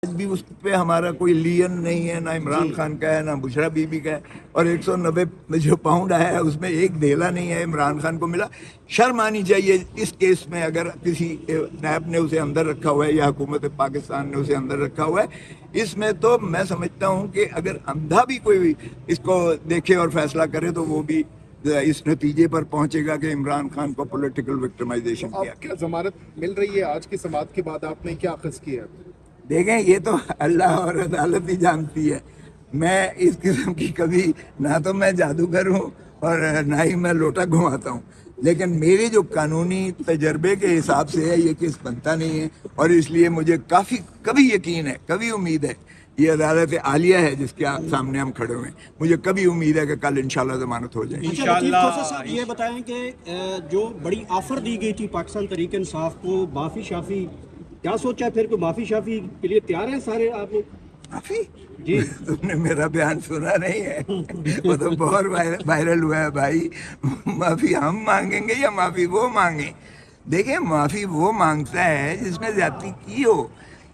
آج بھی اس پہ ہمارا کوئی لین نہیں ہے، نہ عمران خان کا ہے نہ بشرا بی بی کا ہے، اور 190 جو پاؤنڈ آیا ہے اس میں ایک دھیلا نہیں ہے عمران خان کو ملا۔ شرم آنی چاہیے اس کیس میں، اگر کسی نیب نے اسے اندر رکھا ہوا ہے یا حکومت پاکستان نے اسے اندر رکھا ہوا ہے، اس میں تو میں سمجھتا ہوں کہ اگر اندھا بھی کوئی اس کو دیکھے اور فیصلہ کرے تو وہ بھی اس نتیجے پر پہنچے گا کہ عمران خان کو پولیٹیکل وکٹمائزیشن کیا کیا ضمانت مل رہی ہے آج کی سماعت کے بعد؟ آپ نے کیا اخذ کیا؟ دیکھیں یہ تو اللہ اور عدالت ہی جانتی ہے، میں اس قسم کی کبھی نہ تو میں جادوگر ہوں اور نہ ہی میں لوٹا گھماتا ہوں، لیکن میرے جو قانونی تجربے کے حساب سے ہے یہ کیس بنتا نہیں ہے، اور اس لیے مجھے کبھی یقین ہے، کبھی امید ہے، یہ عدالت عالیہ ہے جس کے سامنے ہم کھڑے ہوئے ہیں، مجھے کبھی امید ہے کہ کل انشاءاللہ ضمانت ہو جائے گی۔ اچھا لطیف کھوسہ صاحب یہ بتائیں کہ جو بڑی آفر دی گئی تھی پاکستان تحریک انصاف کو، معافی شافی، کیا سوچا پھر کوئی معافی شافی کے لیے تیار ہیں سارے آپ لوگ؟ معافی جی تم نے میرا بیان سنا نہیں ہے؟ وہ تو بہت وائرل ہوا ہے بھائی۔ معافی ہم مانگیں گے یا معافی وہ مانگیں؟ دیکھیں معافی وہ مانگتا ہے جس میں زیادتی کی ہو۔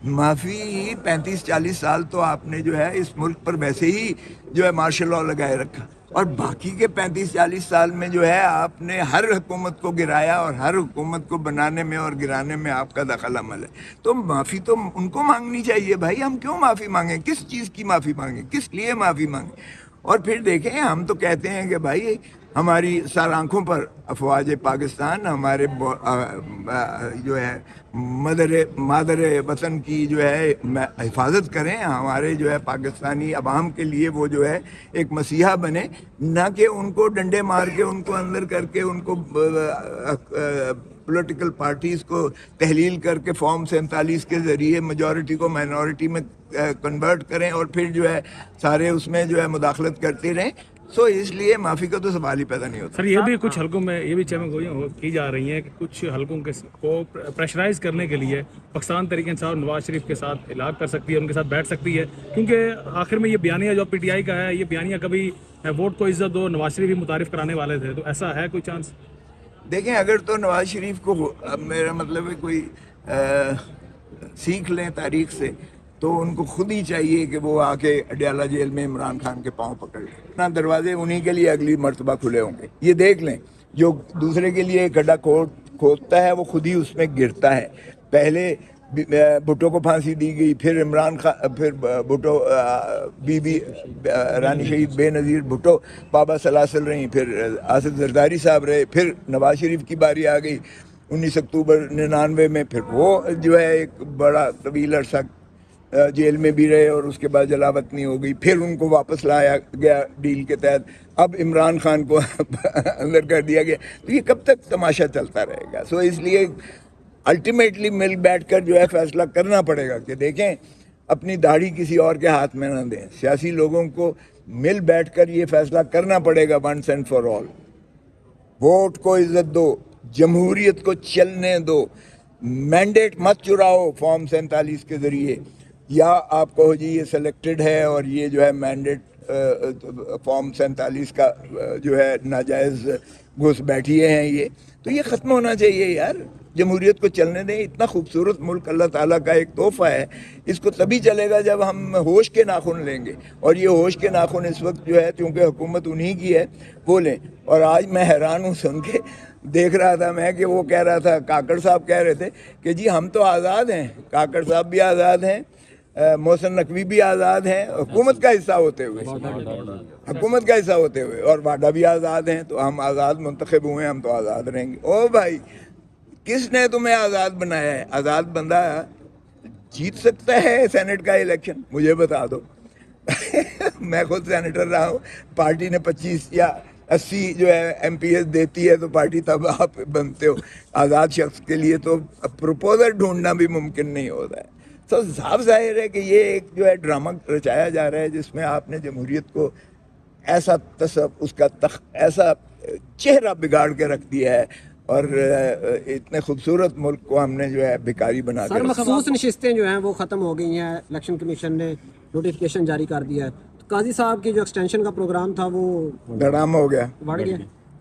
معافی 35-40 سال تو آپ نے جو ہے اس ملک پر ویسے ہی جو ہے مارشل لاء لگائے رکھا، اور باقی کے 35-40 سال میں جو ہے آپ نے ہر حکومت کو گرایا، اور ہر حکومت کو بنانے میں اور گرانے میں آپ کا دخل عمل ہے۔ تو معافی تو ان کو مانگنی چاہیے بھائی، ہم کیوں معافی مانگیں؟ کس چیز کی معافی مانگیں؟ کس لیے معافی مانگیں؟ اور پھر دیکھیں ہم تو کہتے ہیں کہ بھائی ہماری سر آنکھوں پر افواج پاکستان ہمارے جو ہے مادر وطن کی جو ہے حفاظت کریں، ہمارے جو ہے پاکستانی عوام کے لیے وہ جو ہے ایک مسیحا بنے، نہ کہ ان کو ڈنڈے مار کے ان کو اندر کر کے ان کو پولیٹیکل پارٹیز کو تحلیل کر کے فارم 47 کے ذریعے میجورٹی کو مائنورٹی میں کنورٹ کریں، اور پھر جو ہے سارے اس میں جو ہے مداخلت کرتے رہیں۔ سو اس لیے معافی کا تو سوال ہی پیدا نہیں ہوتا۔ سر یہ بھی کچھ حلقوں میں یہ بھی چیلنج کی جا رہی ہیں کہ کچھ حلقوں کو پریشرائز کرنے کے لیے پاکستان تحریک انصاف نواز شریف کے ساتھ علاج کر سکتی ہے، ان کے ساتھ بیٹھ سکتی ہے، کیونکہ آخر میں یہ بیانیہ جو پی ٹی آئی کا ہے، یہ بیانیہ کبھی ووٹ کو عزت دو نواز شریف بھی متعارف کرانے والے تھے، تو ایسا ہے کوئی چانس؟ دیکھیں اگر تو نواز شریف کو میرا مطلب ہے کوئی سیکھ لیں تاریخ سے، تو ان کو خود ہی چاہیے کہ وہ آ کے اڈیالہ جیل میں عمران خان کے پاؤں پکڑ لیں، اپنا دروازے انہی کے لیے اگلی مرتبہ کھلے ہوں گے۔ یہ دیکھ لیں جو دوسرے کے لیے گڈھا کھودتا ہے وہ خود ہی اس میں گرتا ہے۔ پہلے بھٹو کو پھانسی دی گئی، پھر عمران خان، پھر بھٹو بی بی رانی شہید بے نظیر بھٹو بابا سلاسل رہیں، پھر آصف زرداری صاحب رہے، پھر نواز شریف کی باری آ گئی 19 اکتوبر 99 میں، پھر وہ جو ہے ایک بڑا طویل عرصہ جیل میں بھی رہے، اور اس کے بعد جلا وطنی ہو گئی، پھر ان کو واپس لایا گیا ڈیل کے تحت، اب عمران خان کو اندر کر دیا گیا۔ تو یہ کب تک تماشا چلتا رہے گا؟ سو اس لیے الٹیمیٹلی مل بیٹھ کر جو ہے فیصلہ کرنا پڑے گا کہ دیکھیں اپنی داڑھی کسی اور کے ہاتھ میں نہ دیں۔ سیاسی لوگوں کو مل بیٹھ کر یہ فیصلہ کرنا پڑے گا once and for all. Vote کو عزت دو، جمہوریت کو چلنے دو، مینڈیٹ مت چراؤ فارم 47 کے ذریعے، یا آپ کہو جی یہ سلیکٹڈ ہے اور یہ جو ہے مینڈیٹ فارم 47 کا جو ہے ناجائز گھس بیٹھیے ہیں، یہ تو یہ ختم ہونا چاہیے یار۔ جمہوریت کو چلنے دیں، اتنا خوبصورت ملک اللہ تعالیٰ کا ایک تحفہ ہے، اس کو تبھی چلے گا جب ہم ہوش کے ناخن لیں گے، اور یہ ہوش کے ناخن اس وقت جو ہے چونکہ حکومت انہی کی ہے وہ لیں۔ اور آج میں حیران ہوں سن کے، دیکھ رہا تھا میں کہ وہ کہہ رہا تھا، کاکڑ صاحب کہہ رہے تھے کہ جی ہم تو آزاد ہیں، کاکڑ صاحب بھی آزاد ہیں، محسن نقوی بھی آزاد ہیں حکومت کا حصہ ہوتے ہوئے، حکومت کا حصہ ہوتے ہوئے، اور واڈا بھی آزاد ہیں، تو ہم آزاد منتخب ہوئے، ہم تو آزاد رہیں گے۔ او بھائی کس نے تمہیں آزاد بنایا ہے؟ آزاد بندہ جیت سکتا ہے سینٹ کا الیکشن؟ مجھے بتا دو۔ میں خود سینیٹر رہا ہوں، پارٹی نے 25 یا 80 جو ہے ایم پی ایس دیتی ہے تو پارٹی تب آپ بنتے ہو۔ آزاد شخص کے لیے تو پروپوزر ڈھونڈنا بھی ممکن نہیں ہوتا ہے۔ تو صاف ظاہر ہے کہ یہ ایک جو ہے ڈرامہ رچایا جا رہا ہے جس میں آپ نے جمہوریت کو ایسا اس کا ایسا چہرہ بگاڑ کے رکھ دیا ہے، اور اتنے خوبصورت ملک کو ہم نے جو ہے بھکاری بنا کے سر مخصوص نشستیں جو ہیں وہ ختم ہو گئی ہیں، الیکشن کمیشن نے نوٹیفیکیشن جاری کر دیا ہے، قاضی صاحب کی جو ایکسٹینشن کا پروگرام تھا وہ دھڑام ہو گیا۔ بڑھ گیا۔